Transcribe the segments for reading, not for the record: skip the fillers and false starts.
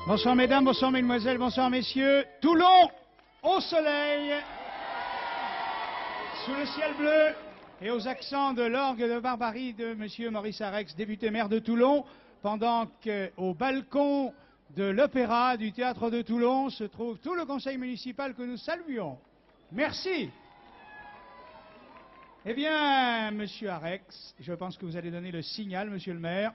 Bonsoir mesdames, bonsoir mesdemoiselles, bonsoir messieurs. Toulon au soleil, sous le ciel bleu et aux accents de l'orgue de Barbarie de monsieur Maurice Arex, député maire de Toulon, pendant qu'au balcon de l'Opéra du Théâtre de Toulon se trouve tout le conseil municipal que nous saluons. Merci. Eh bien, monsieur Arex, je pense que vous allez donner le signal, monsieur le maire.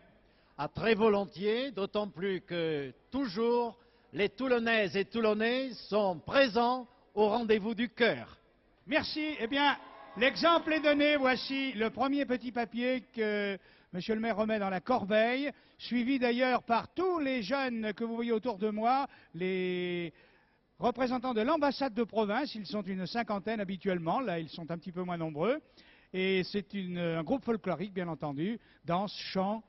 Ah, très volontiers, d'autant plus que toujours les Toulonnaises et Toulonnais sont présents au rendez-vous du cœur. Merci. Eh bien, l'exemple est donné. Voici le premier petit papier que monsieur le maire remet dans la corbeille, suivi d'ailleurs par tous les jeunes que vous voyez autour de moi, les représentants de l'ambassade de province. Ils sont une cinquantaine habituellement. Là, ils sont un petit peu moins nombreux. Et c'est un groupe folklorique, bien entendu, danse, chant.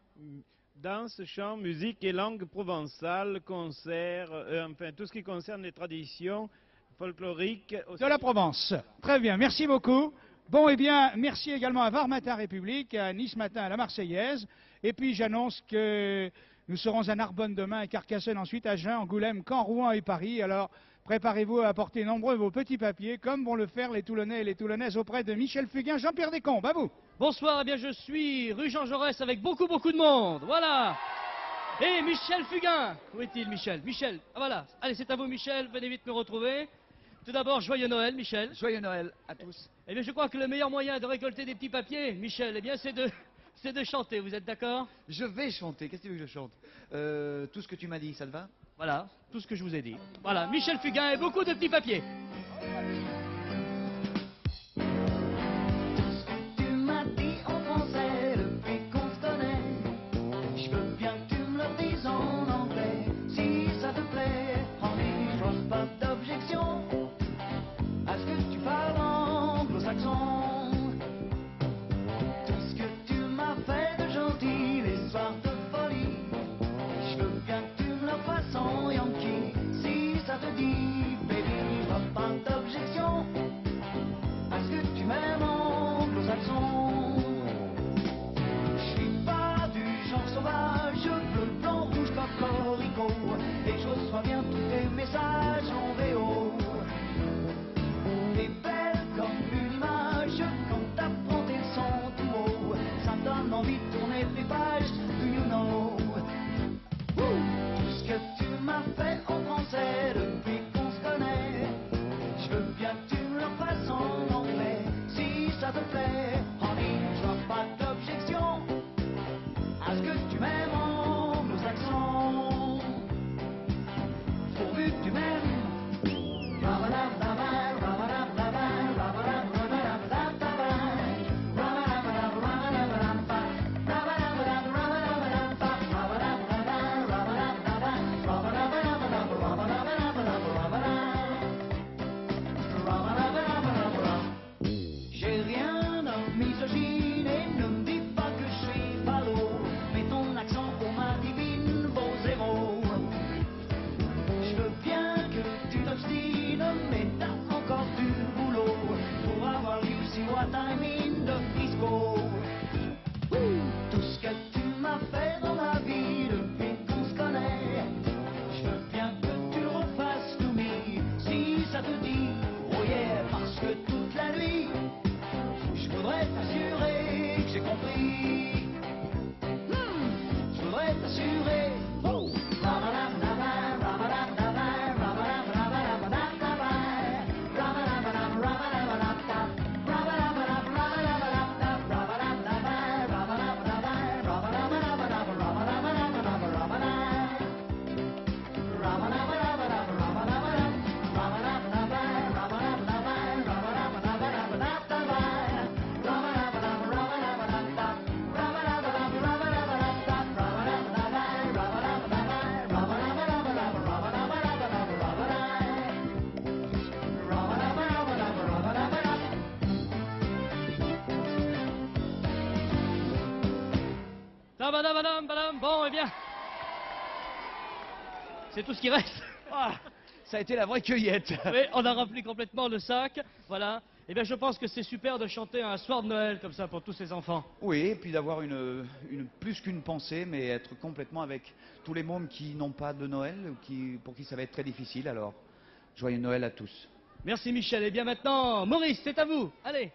Danse, chant, musique et langue provençale, concert, enfin tout ce qui concerne les traditions folkloriques. De la Provence. Très bien, merci beaucoup. Bon, eh bien, merci également à Var Matin République, à Nice Matin, à la Marseillaise. Et puis j'annonce que nous serons à Narbonne demain, à Carcassonne ensuite, à Jeun, Angoulême, Caen, Rouen et Paris. Alors préparez-vous à apporter nombreux vos petits papiers, comme vont le faire les Toulonnais et les Toulonnaises auprès de Michel Fugain, Jean-Pierre Descombes. À vous. Bonsoir, eh bien je suis rue Jean Jaurès avec beaucoup de monde, voilà. Et Michel Fugain, où est-il Michel? Michel, ah voilà, allez c'est à vous Michel, venez vite me retrouver. Tout d'abord, joyeux Noël Michel. Joyeux Noël à tous. Eh bien je crois que le meilleur moyen de récolter des petits papiers, Michel, eh bien c'est de chanter, vous êtes d'accord? Je vais chanter, qu'est-ce que tu veux que je chante? Tout ce que tu m'as dit, ça te va? Voilà, tout ce que je vous ai dit. Voilà, Michel Fugain et beaucoup de petits papiers. Et je reçois bien tous tes messages en VO. T'es belle comme une image quand t'apprends tes sons tout haut. Ça me donne envie de tourner tes pages, do you know? Tout ce que tu m'as fait en français depuis qu'on se connaît, je veux bien que tu me le fasses en anglais, si ça te plaît. Honey, je vois pas d'objection à ce que tu m'aimes en nos accents. Pourvu que tu m'aimes. J'ai rien d'un misogyne et ne me dis pas que je suis ballot, mais ton accent pour ma divine vaut zéro. Je veux bien que tu t'obstines, mais t'as encore du boulot pour avoir réussi what I mean de Frisco. Tout ce que tu m'as fait dans ma vie depuis qu'on se connaît, je veux bien que tu le refasses to me, si ça te dit. Oh yeah, parce que toute la nuit, je voudrais t'assurer que j'ai compris. Je voudrais t'assurer. Oh. Bon, eh bien, c'est tout ce qui reste. Ah, ça a été la vraie cueillette. Oui, on a rempli complètement le sac, voilà. Eh bien, je pense que c'est super de chanter un soir de Noël comme ça pour tous ces enfants. Oui, et puis d'avoir plus qu'une pensée, mais être complètement avec tous les mômes qui n'ont pas de Noël, ou pour qui ça va être très difficile. Alors, joyeux Noël à tous. Merci Michel. Et bien maintenant, Maurice, c'est à vous. Allez.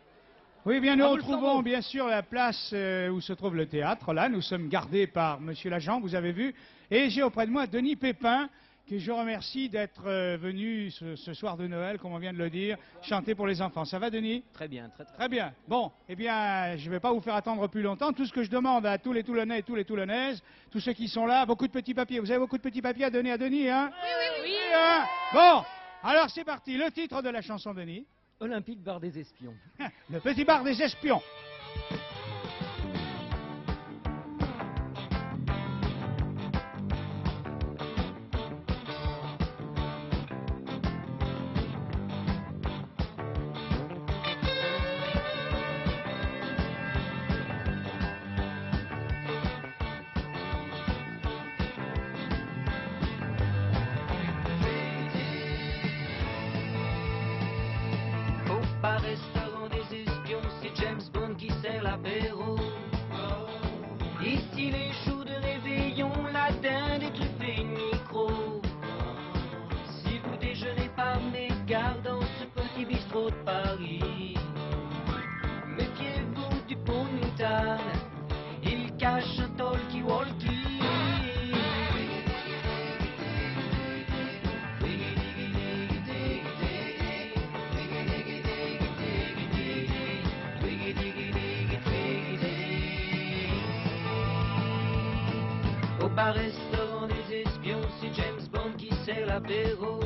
Oui, bien, nous À vous le retrouvons flambeau. bien sûr la place où se trouve le théâtre. Là, nous sommes gardés par Monsieur l'agent, vous avez vu. Et j'ai auprès de moi Denis Pépin, que je remercie d'être venu ce soir de Noël, comme on vient de le dire, chanter pour les enfants. Ça va, Denis? Très bien, très très. Très bien. Bon, eh bien, je ne vais pas vous faire attendre plus longtemps. Tout ce que je demande à tous les Toulonnais et tous les Toulonnaises, tous ceux qui sont là, beaucoup de petits papiers. Vous avez beaucoup de petits papiers à donner à Denis, hein? Oui, hein? Bon, alors c'est parti. Le titre de la chanson, Denis? Olympique Bar des Espions. Le petit bar des espions. Au bar-restaurant des espions, c'est James Bond qui sert l'apéro. Ici les jours de réveillon, la dinde est truffée de micro. Si vous déjeunez par mégarde dans ce petit bistrot de Paris, méfiez-vous du pont de moutarde, il cache un talkie-walkie. Au bar-restaurant des espions, c'est James Bond qui sert l'apéro.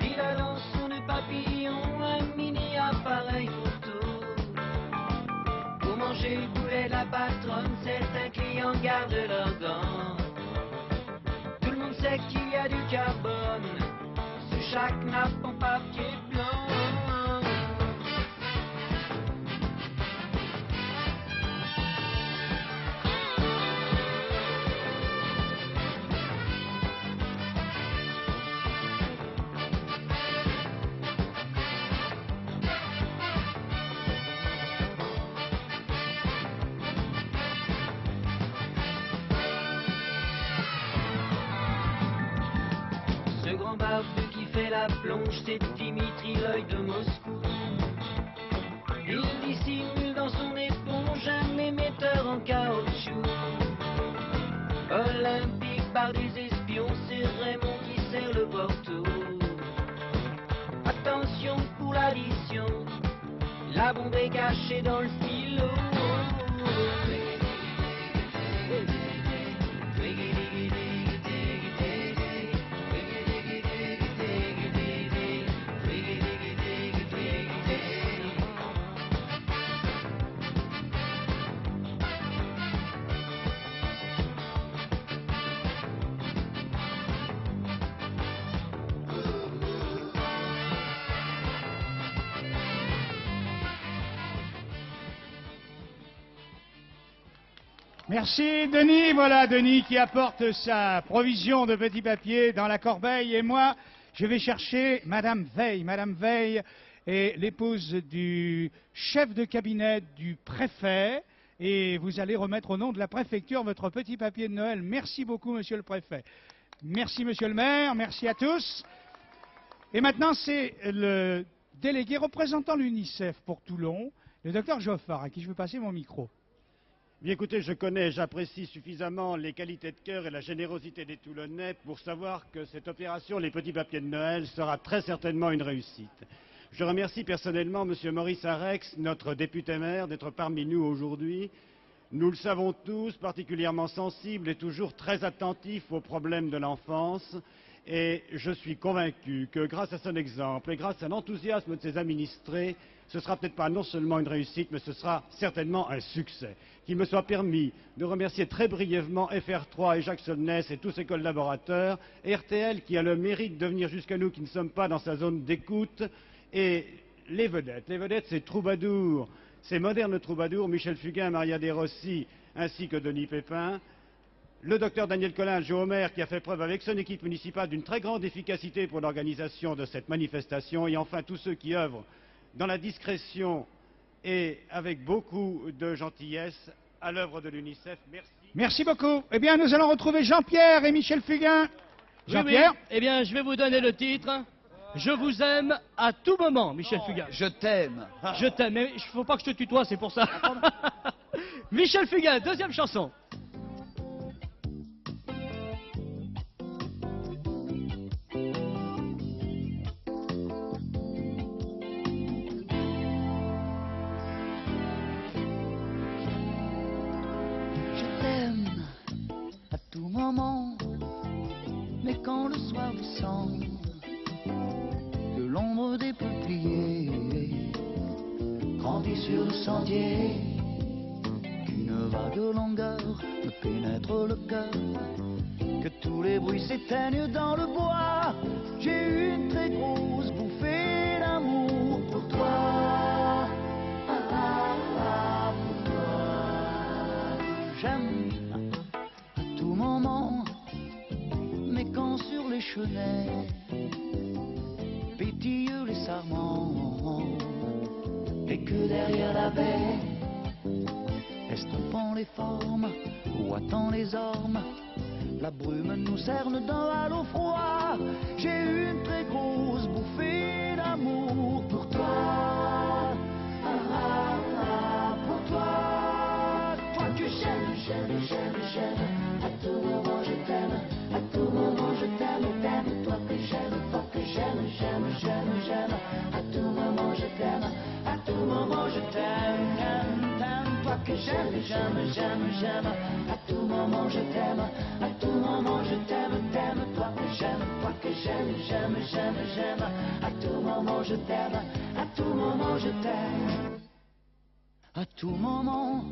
Il a dans son nœud papillon un mini appareil photo. Pour manger le poulet de la patronne, certains clients gardent leurs gants. Tout le monde sait qu'il y a du carbone sous chaque nappe en papier blanc. Ce grand barbu qui fait la plonge, c'est Dimitri l'œil de Moscou. Il dissimule dans son éponge un émetteur en caoutchouc. Olympique bar des espions, c'est Raymond qui sert le Porto. Attention pour l'addition, la bombe est cachée dans le stylo. Merci Denis, voilà Denis qui apporte sa provision de petits papiers dans la corbeille et moi je vais chercher Madame Veil. Madame Veil est l'épouse du chef de cabinet du préfet et vous allez remettre au nom de la préfecture votre petit papier de Noël. Merci beaucoup Monsieur le préfet. Merci Monsieur le maire, merci à tous. Et maintenant c'est le délégué représentant l'UNICEF pour Toulon, le docteur Joffard, à qui je veux passer mon micro. Bien écoutez, je connais, j'apprécie suffisamment les qualités de cœur et la générosité des Toulonnais pour savoir que cette opération, les petits papiers de Noël, sera très certainement une réussite. Je remercie personnellement M. Maurice Arex, notre député-maire, d'être parmi nous aujourd'hui. Nous le savons tous, particulièrement sensible et toujours très attentif aux problèmes de l'enfance. Et je suis convaincu que grâce à son exemple et grâce à l'enthousiasme de ses administrés, ce sera peut-être pas non seulement une réussite, mais ce sera certainement un succès. Qu'il me soit permis de remercier très brièvement FR3 et Jacques Solnès et tous ses collaborateurs, RTL qui a le mérite de venir jusqu'à nous qui ne sommes pas dans sa zone d'écoute, et les vedettes. Les vedettes, c'est Troubadour, ces modernes troubadours, Michel Fugain, Maria Desrossi, ainsi que Denis Pépin. le docteur Daniel Colin, géomètre, qui a fait preuve avec son équipe municipale d'une très grande efficacité pour l'organisation de cette manifestation, et enfin tous ceux qui œuvrent dans la discrétion et avec beaucoup de gentillesse à l'œuvre de l'UNICEF. Merci. Merci beaucoup. Eh bien, nous allons retrouver Jean-Pierre et Michel Fugain. Oui, oui. Jean-Pierre, Eh bien, je vais vous donner le titre. Je vous aime à tout moment, Michel Fugain. Je t'aime. Je t'aime, mais il faut pas que je te tutoie, c'est pour ça. Michel Fugain, deuxième chanson. Je t'aime à tout moment, mais quand le soir descend, que l'ombre des peupliers grandit sur le sentier, qu'une vague longueur me pénètre le cœur, que tous les bruits s'éteignent dans le bois. J'ai eu une très grosse bouffée d'amour pour toi. Ah, ah, ah, pour toi. J'aime à tout moment, mais quand sur les chenets pétillent les sarments, et que derrière la baie, estompant les formes, ouatant les ormes, la brume nous cerne d'un halo froid. J'ai eu une très grosse bouffée d'amour pour toi. Ah, ah, ah, pour toi. Toi que j'aime, j'aime, j'aime, j'aime. À tout moment je t'aime, à tout moment je t'aime, t'aime. Toi que j'aime, j'aime, j'aime, j'aime. À tout moment je t'aime, à tout moment je t'aime, t'aime, t'aime. Toi que j'aime, j'aime, j'aime, j'aime. À tout moment je t'aime, à tout moment je t'aime, t'aime. Toi que j'aime, j'aime, j'aime, j'aime. À tout moment je t'aime, à tout moment je t'aime. À tout moment,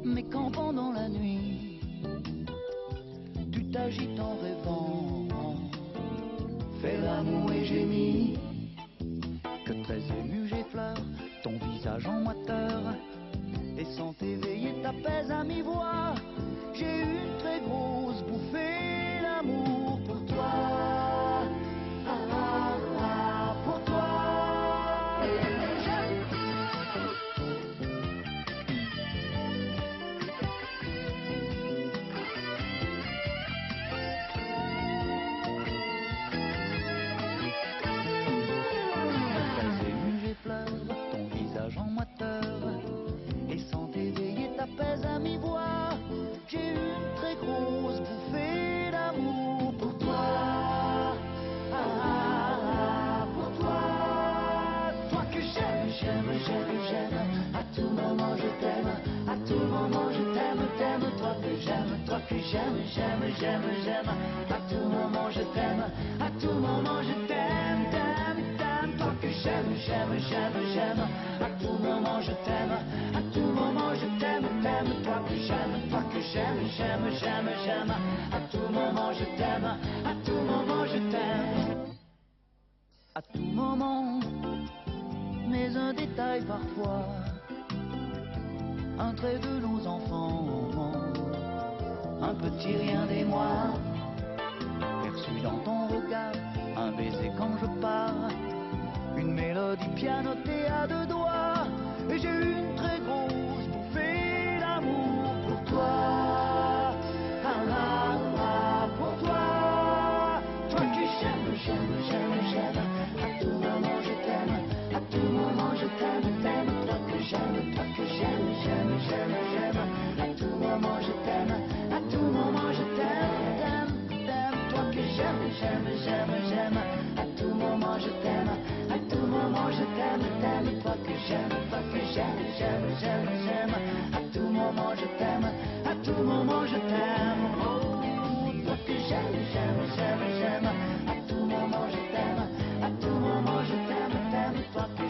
mais quand pendant la nuit, tu t'agites en rêvant, fais l'amour et gémis, que très ému j'effleure ton visage en moiteur, et sans t'éveiller t'apaise à mi-voix. J'ai eu une très grosse bouffée d'amour pour toi. Ah, ah, ah, pour toi. Très ému j'effleure ton visage en moiteur, et sans t'éveiller t'apaise à mi-voix. J'ai eu une très grosse bouffée d'amour pour toi. Ah, ah, ah, pour toi. Toi que j'aime, j'aime, j'aime, j'aime. À tout moment je t'aime, à tout moment je t'aime, t'aime. Toi que j'aime, j'aime, j'aime, j'aime. À tout moment je t'aime, à tout moment je t'aime, t'aime, t'aime. Toi que j'aime, j'aime, j'aime, j'aime. À tout moment je t'aime, à tout moment je t'aime, t'aime. Toi que j'aime, j'aime, j'aime, j'aime. À tout moment je t'aime, à tout moment je t'aime. À tout moment, mais un détail parfois, un trait de nos enfants, un petit rien des mois, perçu dans ton regard, un baiser quand je pars, une mélodie pianotée à deux doigts, et j'ai eu une très grosse bouffée d'amour pour toi. Ah, ah, ah, pour toi. Toi que j'aime, j'aime, j'aime, j'aime. À tout moment je t'aime, à tout moment je t'aime, t'aime. Toi que j'aime, j'aime, j'aime, j'aime. À tout moment je t'aime, à tout moment je t'aime, t'aime, t'aime. Toi que j'aime, j'aime, j'aime, j'aime. À tout moment je t'aime, à tout moment je t'aime, t'aime. Toi que j'aime, j'aime, j'aime, j'aime. À tout moment je t'aime, à tout moment je t'aime. Oh, toi que j'aime, j'aime, j'aime, j'aime. À tout moment je t'aime, à tout moment je t'aime, t'aime. Toi que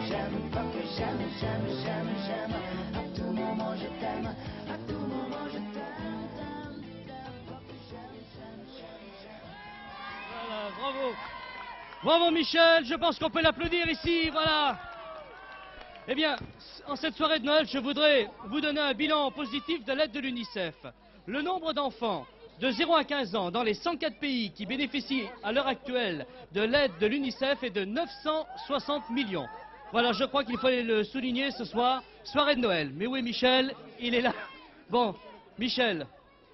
j'aime, j'aime, j'aime, j'aime. À tout moment je t'aime, à tout moment je t'aime, t'aime, t'aime. Toi que j'aime, j'aime, j'aime, j'aime. Voilà, bravo. Bravo Michel, je pense qu'on peut l'applaudir ici, voilà. Eh bien, en cette soirée de Noël, je voudrais vous donner un bilan positif de l'aide de l'UNICEF. le nombre d'enfants de 0 à 15 ans dans les 104 pays qui bénéficient à l'heure actuelle de l'aide de l'UNICEF est de 960 millions. Voilà, je crois qu'il fallait le souligner ce soir, soirée de Noël. Mais oui, Michel, il est là. Bon, Michel,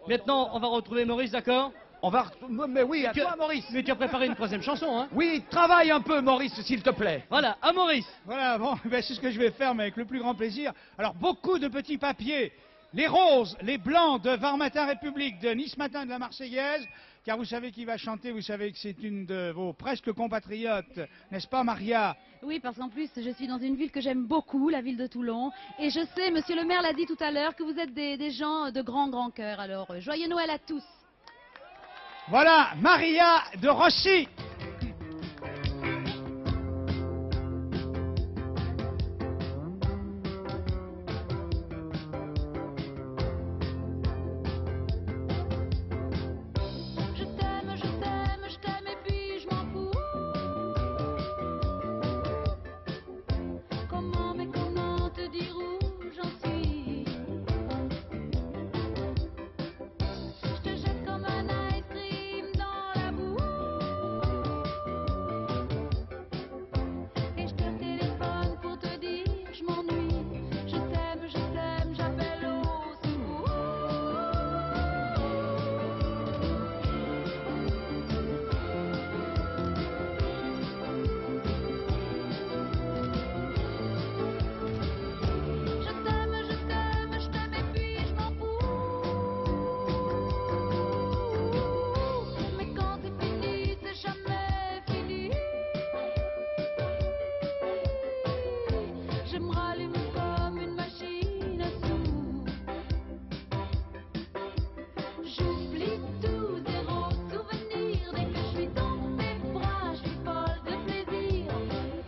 maintenant on va retrouver Maurice, d'accord? On va... Mais oui, à toi, Maurice. Mais tu as préparé une troisième chanson, hein? Oui, travaille un peu, Maurice, s'il te plaît. Voilà, à Maurice. Voilà, bon, ben, c'est ce que je vais faire, mais avec le plus grand plaisir. Alors, beaucoup de petits papiers. Les roses, les blancs de Var Matin République, de Nice Matin de la Marseillaise, car vous savez qui va chanter, vous savez que c'est une de vos presque compatriotes, n'est-ce pas, Maria? Oui, parce qu'en plus, je suis dans une ville que j'aime beaucoup, la ville de Toulon. Et je sais, monsieur le maire l'a dit tout à l'heure, que vous êtes des gens de grand cœur. Alors, joyeux Noël à tous. Voilà, Maria de Rossi. Je t'aime et puis je m'en fous. Comment te dire où j'en suis? Je te jette comme un ice cream dans la boue. Et je te téléphone pour te dire je m'ennuie. Je t'aime, j'appelle au secours. Je t'aime et puis je m'en fous. Mais quand c'est fini, c'est jamais fini. Je me rallume comme une machine à sous. J'oublie tout, zéro souvenir. Dès que je suis dans tes bras, je suis folle de plaisir,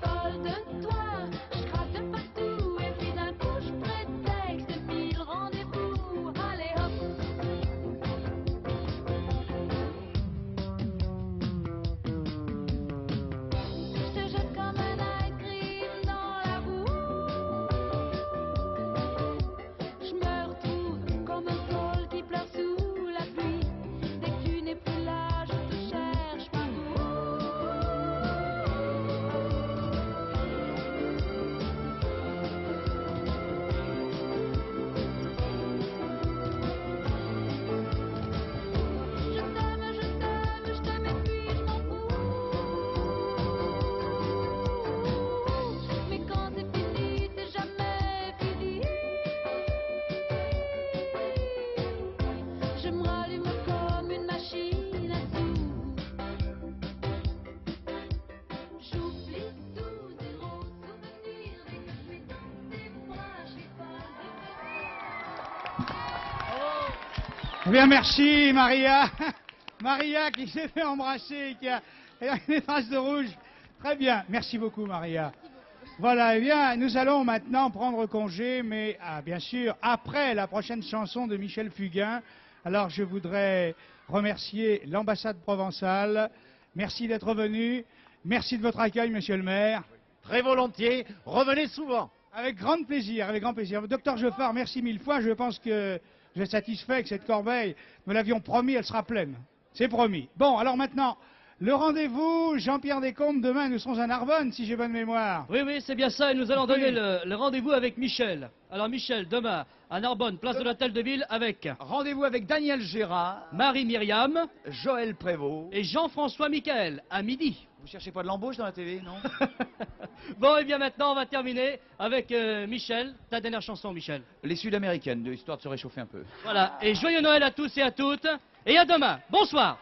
folle de toi. Je craque de partout et puis d'un coup je prétexte 1000 rendez-vous. Allez hop. Je te jette comme un ice cream dans la boue. Je me retrouve comme un sol qui pleure sous la pluie. Dès que tu n'es plus là, je te cherche partout. Je t'aime et puis je m'en fous. Mais quand c'est fini, c'est jamais fini. Je me rallume comme une machine à sous. J'oublie tout, zéro souvenir. Dès que je suis dans tes bras, je suis folle. Eh bien, merci, Maria. Maria qui s'est fait embrasser, qui a des traces de rouge. Très bien. Merci beaucoup, Maria. Voilà, eh bien, nous allons maintenant prendre congé, mais bien sûr, après la prochaine chanson de Michel Fugain. Alors, je voudrais remercier l'ambassade provençale. Merci d'être venu. Merci de votre accueil, monsieur le maire. Très volontiers, revenez souvent. Avec grand plaisir, avec grand plaisir. Docteur Geoffard, merci mille fois. Je pense que vous êtes satisfait que cette corbeille, nous l'avions promis, elle sera pleine. C'est promis. Bon, alors maintenant, le rendez-vous, Jean-Pierre Descombes, demain nous serons à Narbonne, si j'ai bonne mémoire. Oui, oui, c'est bien ça, et nous allons Oui. donner le rendez-vous avec Michel. Alors Michel, demain, à Narbonne, place de l'Hôtel de Ville, avec Rendez-vous avec Daniel Gérard, Marie-Myriam Joël Prévost. et Jean-François Michael, à midi. Vous cherchez pas de l'embauche dans la TV, non? Bon, et bien maintenant, on va terminer avec Michel, ta dernière chanson, Michel. Les Sud-Américaines, histoire de se réchauffer un peu. Voilà, et joyeux Noël à tous et à toutes, et à demain. Bonsoir.